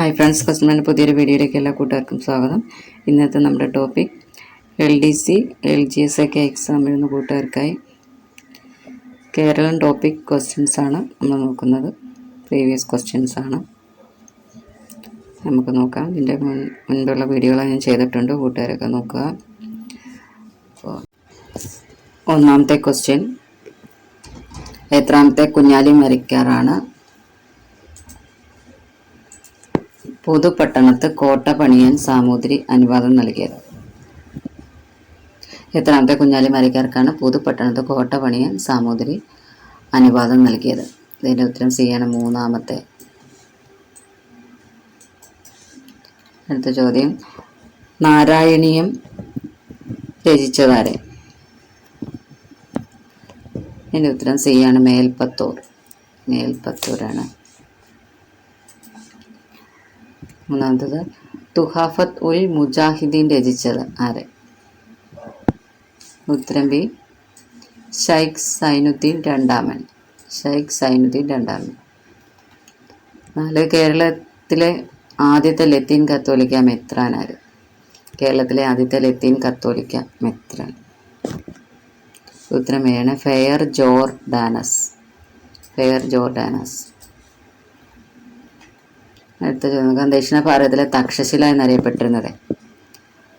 Hi friends, കസ്റ്റമറിൻ്റെ പുതിയൊരു വീഡിയോയിലേക്ക് എല്ലാ കൂട്ടുകാർക്കും സ്വാഗതം. ഇന്നത്തെ നമ്മുടെ ടോപ്പിക് LDC LGS ഒക്കെ എക്സാം എഴുതുന്ന കൂട്ടുകാർക്കായി കേരളം ടോപ്പിക് ക്വസ്റ്റ്യൻസ് ആണ് നമ്മൾ നോക്കുന്നത്. പ്രീവിയസ് ക്വസ്റ്റ്യൻസ് ആണ് നമുക്ക് നോക്കാം. ഇതിൻ്റെ മുൻപുള്ള വീഡിയോകൾ ഞാൻ ചെയ്തിട്ടുണ്ട്, കൂട്ടുകാരൊക്കെ നോക്കുക. ഒന്നാമത്തെ ക്വസ്റ്റ്യൻ, എത്രാമത്തെ കുഞ്ഞാലി മരക്കാറാണ് പുതുപട്ടണത്ത് കോട്ട പണിയാൻ സാമൂതിരി അനുവാദം നൽകിയത്? എത്രാമത്തെ കുഞ്ഞാലി മരക്കാർക്കാണ് പുതുപട്ടണത്ത് കോട്ട പണിയാൻ സാമൂതിരി അനുവാദം നൽകിയത്? ഇതിൻ്റെ ഉത്തരം സി ആണ്, മൂന്നാമത്തെ. അടുത്ത ചോദ്യം, നാരായണീയം രചിച്ചതാരെ? ഇതിൻ്റെ ഉത്തരം സി ആണ്, മേൽപ്പത്തൂർ. മേൽപ്പത്തൂരാണ്. മൂന്നാമത്തത്, തുഹാഫത്ത് ഉൽ മുജാഹിദീൻ രചിച്ചത് ആരെ? ഉത്തരം ബി, ഷൈഖ് സൈനുദ്ദീൻ രണ്ടാമൻ. ഷൈഖ് സൈനുദ്ദീൻ രണ്ടാമൻ. 4, കേരളത്തിലെ ആദ്യത്തെ ലത്തീൻ കത്തോലിക്ക മെത്രാൻ ആര്? കേരളത്തിലെ ആദ്യത്തെ ലത്തീൻ കത്തോലിക്ക മെത്രാൻ. ഉത്തരം എ ആണ്, ഫെയർ ജോർഡാനസ്. ഫെയർ ജോർഡാനസ്. അടുത്ത ചോദ്യം, ദക്ഷിണ ഭാരതത്തിലെ തക്ഷശില എന്നറിയപ്പെട്ടിരുന്നത്?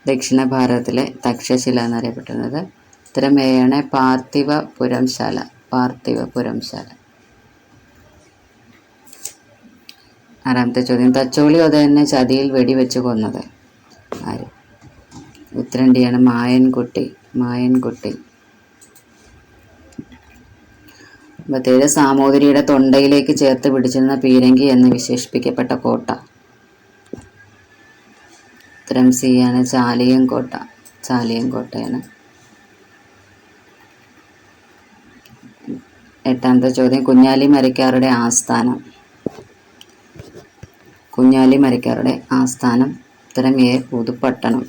ദക്ഷിണ ഭാരതത്തിലെ തക്ഷശില എന്നറിയപ്പെട്ടിരുന്നത് ഉത്തരം എ ആണ്, പാർത്ഥിവപുരംശാല. പാർത്ഥിവപുരംശാല. ആറാമത്തെ ചോദ്യം, തച്ചോളി ഉദയനെ ചതിയിൽ വെടിവെച്ച് കൊന്നത് ആര്? ഉത്തരം ഡി ആണ്, മായൻകുട്ടി. മായൻകുട്ടി. 57, സാമൂതിരിയുടെ തൊണ്ടയിലേക്ക് ചേർത്ത് പിടിച്ചിരുന്ന പീരങ്കി എന്ന് വിശേഷിപ്പിക്കപ്പെട്ട കോട്ട? ഉത്തരം സി ആണ്, ചാലിയം കോട്ട. ചാലിയം കോട്ടയാണ്. 8ാമത്തെ ചോദ്യം, കുഞ്ഞാലി മരക്കാരുടെ ആസ്ഥാനം? കുഞ്ഞാലി മരക്കാരുടെ ആസ്ഥാനം ഉത്തരം എ, പുതുപ്പട്ടണം.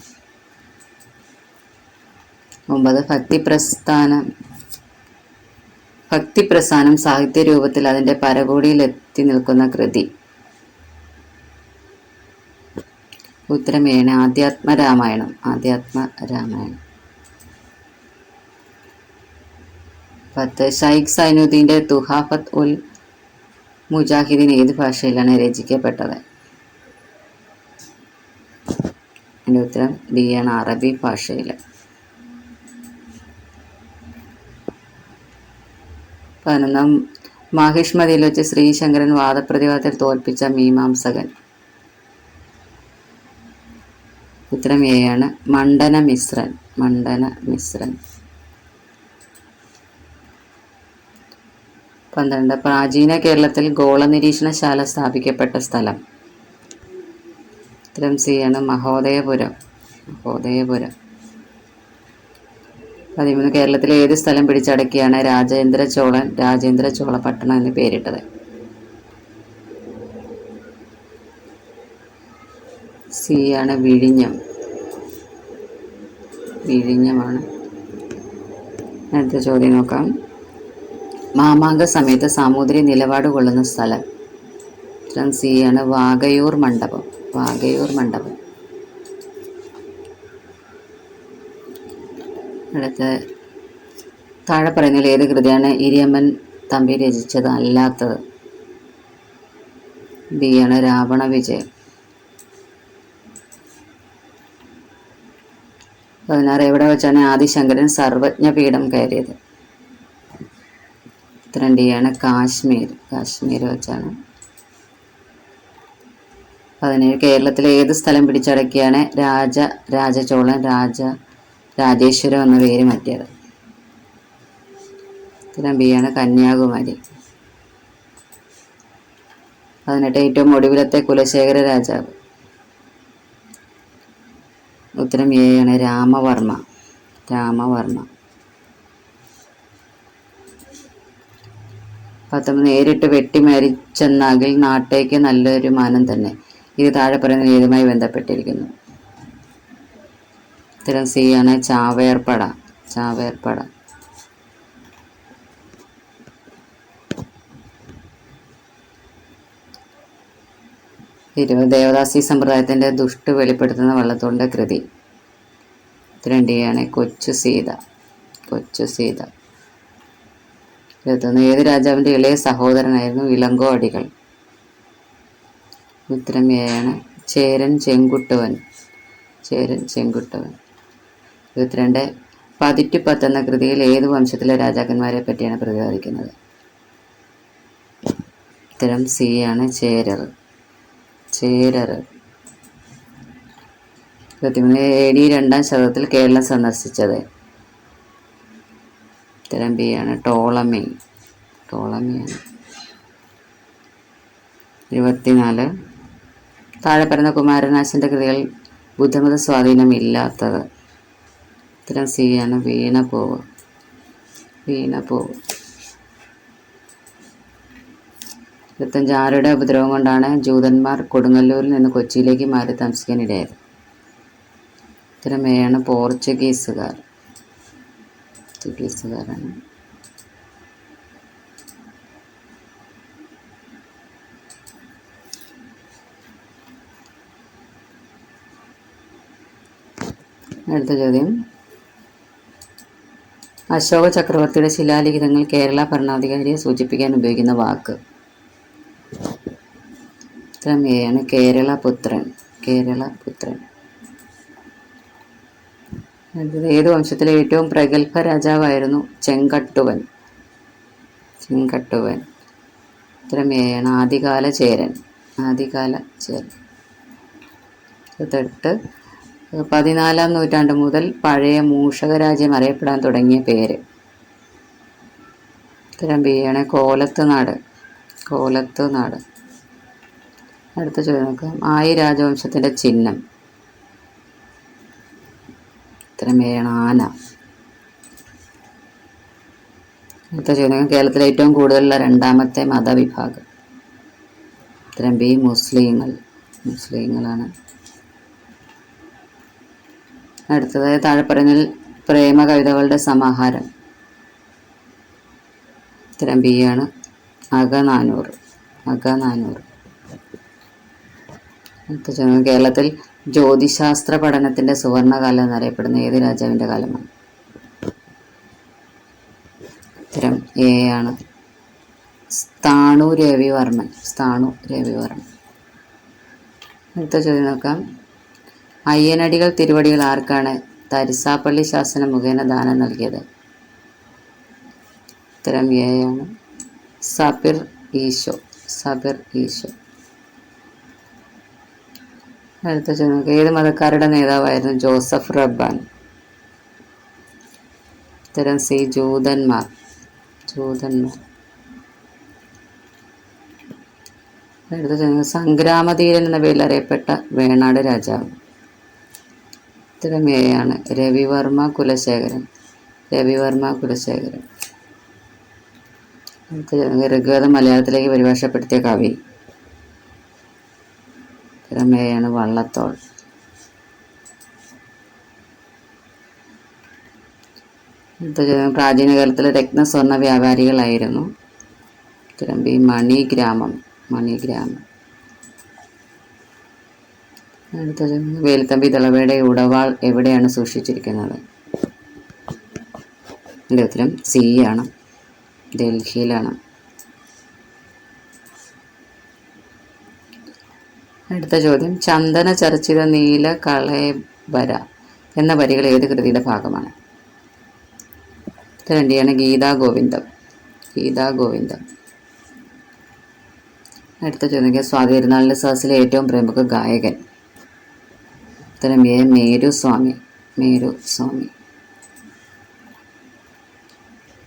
9, ഭക്തിപ്രസ്ഥാനം സാഹിത്യ രൂപത്തിൽ അതിൻ്റെ പരകോടിയിൽ എത്തി നിൽക്കുന്ന കൃതി? ഉത്തരം എ ആണ്, ആധ്യാത്മരാമായണം. ആധ്യാത്മരാമായണം. 10, ഷൈഖ് സൈനുദ്ദീൻ്റെ തുഹാഫത്ത് ഉൽ മുജാഹിദീൻ ഏത് ഭാഷയിലാണ് രചിക്കപ്പെട്ടത്? അതിൻ്റെ ഉത്തരം ബി ആണ്, അറബി ഭാഷയിൽ. 11, മാഹിഷ്മതിയിൽ വെച്ച് ശ്രീശങ്കരൻ വാദപ്രതിവാദത്തിൽ തോൽപ്പിച്ച മീമാംസകൻ? ഉത്തരം എ ആണ്, മണ്ഡനമിശ്രൻ. മണ്ഡനമിശ്രൻ. 12, പ്രാചീന കേരളത്തിൽ ഗോള നിരീക്ഷണശാല സ്ഥാപിക്കപ്പെട്ട സ്ഥലം? ഉത്തരം സി ആണ്, മഹോദയപുരം. മഹോദയപുരം. 13, കേരളത്തിലെ ഏത് സ്ഥലം പിടിച്ചടക്കിയാണ് രാജേന്ദ്ര ചോളൻ രാജേന്ദ്ര ചോള പട്ടണം എന്ന് പേരിട്ടത്? സി ആണ്, വിഴിഞ്ഞം. വിഴിഞ്ഞമാണ്. അടുത്ത ചോദ്യം നോക്കാം, മാമാങ്ക സമയത്ത് സാമൂതിരി നിലപാട് കൊള്ളുന്ന സ്ഥലം? ഉത്തരം സി ആണ്, വാകയൂർ മണ്ഡപം. വാകയൂർ മണ്ഡപം. അടുത്ത, താഴെ പറയുന്നതിൽ ഏത് കൃതിയാണ് ഇരിയമ്മൻ തമ്പി രചിച്ചത് അല്ലാത്തത്? ബി ആണ്, രാവണ വിജയം. 16, എവിടെ വെച്ചാണ് ആദിശങ്കരൻ സർവജ്ഞപീഠം കയറിയത്? ഉത്തരം ഡി ആണ്, കാശ്മീർ. കാശ്മീർ വെച്ചാണ്. 17, കേരളത്തിലെ ഏത് സ്ഥലം പിടിച്ചടക്കിയാണ് രാജചോളൻ രാജേശ്വരം എന്ന പേര് മാറ്റിയത്? ഉത്തരം ബി ആണ്, കന്യാകുമാരി. 18, ഏറ്റവും ഒടുവിലത്തെ കുലശേഖര രാജാവ്? ഉത്തരം എ ആണ്, രാമവർമ്മ. രാമവർമ്മ. 19, നേരിട്ട് വെട്ടിമരിച്ചെന്നാകിൽ നാട്ടേക്ക് നല്ലൊരു മാനം തന്നെ. ഇത് താഴെ പറയുന്നത് ഏതുമായി ബന്ധപ്പെട്ടിരിക്കുന്നു? ഉത്തരം സി ആണ്, ചാവേർപ്പട. ചാവേർപ്പട. ദേവദാസി സമ്പ്രദായത്തിൻ്റെ ദുഷ്ട വെളിപ്പെടുത്തുന്ന വള്ളത്തോളിൻ്റെ കൃതി. ഉത്തരം ഡി ആണ് കൊച്ചു സീത. കൊച്ചു സീത. 21 ഏത് രാജാവിൻ്റെ ഇളയ സഹോദരനായിരുന്നു ഇളങ്കോ അടികൾ? ഉത്തരം എ ആണ് ചേരൻ ചെങ്കുട്ടുവൻ. ചേരൻ ചെങ്കുട്ടുവൻ. 22 പതിറ്റുപത്ത് എന്ന കൃതിയിൽ ഏത് വംശത്തിലെ രാജാക്കന്മാരെ പറ്റിയാണ് പ്രതിപാദിക്കുന്നത്? ഉത്തരം സി ആണ് ചേരർ. ചേരർ. 23 AD 2-ാം ശതകത്തിൽ കേരളം സന്ദർശിച്ചത്? ഉത്തരം ബി ആണ് ടോളമി. ടോളമിയാണ്. 24 താഴെ പറയുന്ന കുമാരനാശൻ്റെ കൃതികൾ ബുദ്ധമത സ്വാധീനമില്ലാത്തത്? ഉത്തരം സി ആണ് വീണപൂവ്. വീണപൂവ്. 25 ആരുടെ ഉപദ്രവം കൊണ്ടാണ് ജൂതന്മാർ കൊടുങ്ങല്ലൂരിൽ നിന്ന് കൊച്ചിയിലേക്ക് മാറി താമസിക്കാനിടയായത്? ഉത്തരം എ ആണ് പോർച്ചുഗീസുകാർ. പോർച്ചുഗീസുകാരാണ്. അടുത്ത ചോദ്യം. അശോക ചക്രവർത്തിയുടെ ശിലാലിഖിതങ്ങൾ കേരള ഭരണാധികാരിയെ സൂചിപ്പിക്കാൻ ഉപയോഗിക്കുന്ന വാക്ക്? ഉത്തരം എ ആണ് കേരളപുത്രൻ. കേരളപുത്രൻ. അടുത്തത് ഏത് വംശത്തിലെ ഏറ്റവും പ്രഗത്ഭ രാജാവായിരുന്നു ചെങ്കട്ടുവൻ? ചെങ്കട്ടുവൻ. ഉത്തരം എ ആണ് ആദികാല ചേരൻ. ആദികാല ചേരൻ. 28 14-ാം നൂറ്റാണ്ട് മുതൽ പഴയ മൂഷക രാജ്യം അറിയപ്പെടാൻ തുടങ്ങിയ പേര്? ഉത്തരം ബി ആണ് കോലത്ത് നാട്. കോലത്ത് നാട്. അടുത്ത ചോദ്യം നോക്കാം. ആയി രാജവംശത്തിൻ്റെ ചിഹ്നം? ഉത്തരം എ ആണ് ആന. അടുത്ത ചോദ്യം. കേരളത്തിലെ ഏറ്റവും കൂടുതലുള്ള രണ്ടാമത്തെ മതവിഭാഗം? ഉത്തരം ബി മുസ്ലിങ്ങൾ. മുസ്ലിങ്ങളാണ്. അടുത്തതായി താഴെ പറഞ്ഞാൽ പ്രേമ കവിതകളുടെ സമാഹാരം? ഉത്തരം ബി ആണ് അകനാനൂറ്. അകനാനൂറ്. അടുത്ത ചോദ്യം. കേരളത്തിൽ ജ്യോതിശാസ്ത്ര പഠനത്തിൻ്റെ സുവർണകാലം എന്നറിയപ്പെടുന്ന ഏത് രാജാവിൻ്റെ കാലമാണ്? ഉത്തരം എ ആണ് സ്ഥാണു രവിവർമ്മൻ. സ്ഥാണു രവിവർമ്മൻ. അടുത്ത ചോദ്യം നോക്കാം. അയ്യനടികൾ തിരുവടികൾ ആർക്കാണ് തരിസാപ്പള്ളി ശാസനം മുഖേന ദാനം നൽകിയത്? ഉത്തരം എ ആണ് സബിർ ഈശോ. സബിർ ഈശോ. അടുത്ത ചോദ്യം. ഏത് മതക്കാരുടെ നേതാവായിരുന്നു ജോസഫ് റബ്ബാൻ? ഉത്തരം സി ജൂതന്മാർ. ജൂതന്മാർ. അടുത്ത ചോദ്യം. സംഗ്രാമധീരൻ എന്ന പേരിൽ അറിയപ്പെട്ട വേണാട് രാജാവ്? ഉത്തരം എ ആണ് രവിവർമ്മ കുലശേഖരൻ. രവിവർമ്മ കുലശേഖരൻ. ഋഗ്വേദം മലയാളത്തിലേക്ക് പരിഭാഷപ്പെടുത്തിയ കവി? ഉത്തരം എ ആണ് വള്ളത്തോൾ. പ്രാചീന കാലത്തിലെ രത്നസ്വർണ്ണ വ്യാപാരികളായിരുന്നു? ഉത്തരം ബി മണിഗ്രാമം. മണിഗ്രാമം. അടുത്തത്. വേലുത്തമ്പി ദളവയുടെ ഉടവാൾ എവിടെയാണ് സൂക്ഷിച്ചിരിക്കുന്നത്? എൻ്റെ ഉത്തരം സി ആണ് ഡൽഹിയിലാണ്. അടുത്ത ചോദ്യം. ചന്ദന ചർച്ചിത നീല കളേബര എന്ന വരികൾ ഏത് കൃതിയുടെ ഭാഗമാണ്? ഉത്തരം ഡി ആണ് ഗീതാഗോവിന്ദം. ഗീതാഗോവിന്ദം. അടുത്ത ചോദ്യം. സ്വാതി തിരുനാളിൻ്റെ സദസ്സിലെ ഏറ്റവും പ്രമുഖ ഗായകൻ? ഉത്തരം എ മേരുസ്വാമി. മേരുസ്വാമി.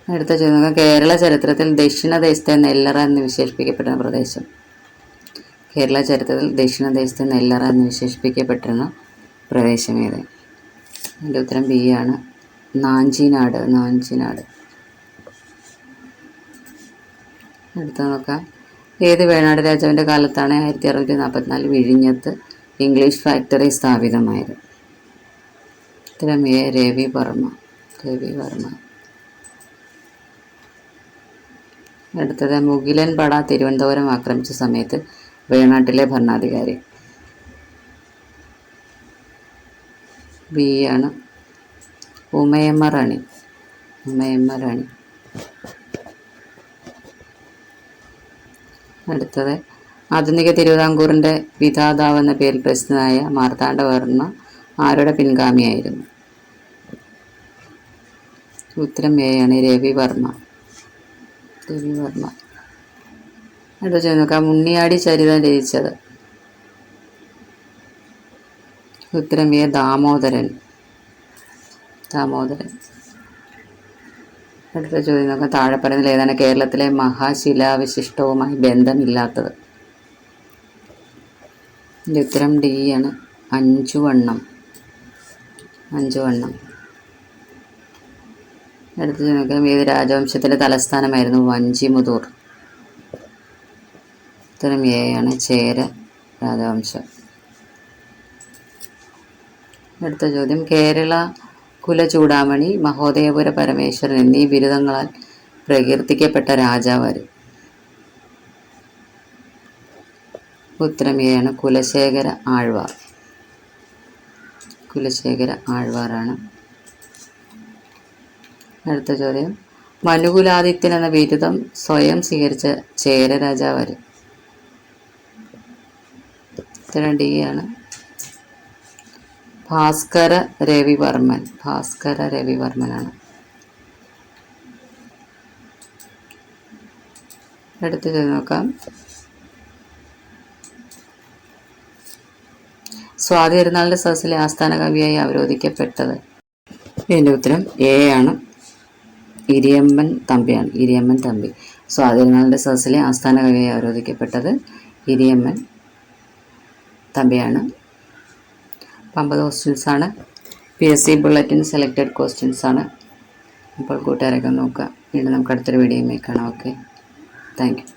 അടുത്ത ചോദ്യം. കേരള ചരിത്രത്തിൽ ദക്ഷിണദേശത്തെ നെല്ലറ എന്ന് വിശേഷിപ്പിക്കപ്പെടുന്ന പ്രദേശം? കേരള ചരിത്രത്തിൽ ദക്ഷിണദേശത്തെ നെല്ലറ എന്ന് വിശേഷിപ്പിക്കപ്പെട്ടിരുന്ന പ്രദേശം ഏത്? അതിൻ്റെ ഉത്തരം ബി ആണ് നാഞ്ചിനാട്. നാഞ്ചിനാട്. അടുത്ത നോക്കാം. ഏത് വേണാട് രാജാവിൻ്റെ കാലത്താണ് 1644 വിഴിഞ്ഞത്ത് ഇംഗ്ലീഷ് ഫാക്ടറി സ്ഥാപിതമായത്? ഉത്തരം എ രവിവർമ്മ. രവിവർമ്മ. അടുത്തത്. മുകിലൻ പട തിരുവനന്തപുരം ആക്രമിച്ച സമയത്ത് വേണാട്ടിലെ ഭരണാധികാരി? ബി ആണ് ഉമയമ്മ റാണി. ഉമയമ്മ റാണി. അടുത്തത് ആധുനിക തിരുവിതാംകൂറിൻ്റെ വിധാതാവ് എന്ന പേരിൽ പ്രസിദ്ധനായ മാർത്താണ്ഡവർമ്മ ആരുടെ പിൻഗാമിയായിരുന്നു? ഉത്തരം എ ആണ് രവിവർമ്മ. രവിവർമ്മ. അടുത്ത ചോദ്യം നോക്കാം. ഉണ്ണിയാടി ചരിതം രചിച്ചത്? ഉത്തരം എ ദാമോദരൻ. ദാമോദരൻ. അടുത്ത ചോദ്യം നോക്കാം. താഴെ പറയുന്നതിൽ ഏതാണ് കേരളത്തിലെ മഹാശിലാവിശിഷ്ടവുമായി ബന്ധമില്ലാത്തത്? ഇതിൻ്റെ ഉത്തരം ഡി ആണ് അഞ്ചുവണ്ണം. അഞ്ചുവണ്ണം. അടുത്ത ചോദ്യം നോക്കാം. ഏത് രാജവംശത്തിൻ്റെ തലസ്ഥാനമായിരുന്നു വഞ്ചിമുതൂർ? ഉത്തരം എ ആണ് ചേര രാജവംശം. അടുത്ത ചോദ്യം. കേരള കുലചൂടാമണി, മഹോദയപുര പരമേശ്വരൻ എന്നീ ബിരുദങ്ങളാൽ പ്രകീർത്തിക്കപ്പെട്ട രാജാവാര്? ഉത്തരം എ ആണ് കുലശേഖര ആഴ്വാർ. കുലശേഖര ആഴ്വാറാണ്. അടുത്ത ചോദ്യം. മനുകുലാദിത്യൻ എന്ന ബിരുദം സ്വയം സ്വീകരിച്ച ചേര രാജാവാര്? ഉത്തരം ഡി ആണ് ഭാസ്കര രവിവർമ്മൻ. ഭാസ്കര രവിവർമ്മനാണ്. അടുത്ത ചോദ്യം നോക്കാം. സ്വാതി തിരുനാളിൻ്റെ സദസ്സിലെ ആസ്ഥാന കവിയായി അവരോധിക്കപ്പെട്ടത്? ഇതിൻ്റെ ഉത്തരം എ ആണ് ഇരിയമ്മൻ തമ്പിയാണ്. ഇരിയമ്മൻ തമ്പി. സ്വാതി തിരുനാളിൻ്റെ സദസ്സിലെ ആസ്ഥാന കവിയായി അവരോധിക്കപ്പെട്ടത് ഇരിയമ്മൻ തമ്പിയാണ്. 50 ക്വസ്റ്റ്യൻസാണ്. PSC ബുള്ളറ്റിൻ സെലക്റ്റഡ് ക്വസ്റ്റ്യൻസാണ്. അപ്പോൾ കൂട്ടുകാരൊക്കെ നോക്കുക. വീണ്ടും നമുക്ക് അടുത്തൊരു വീഡിയോയുമായി കാണാം. Okay, thank U.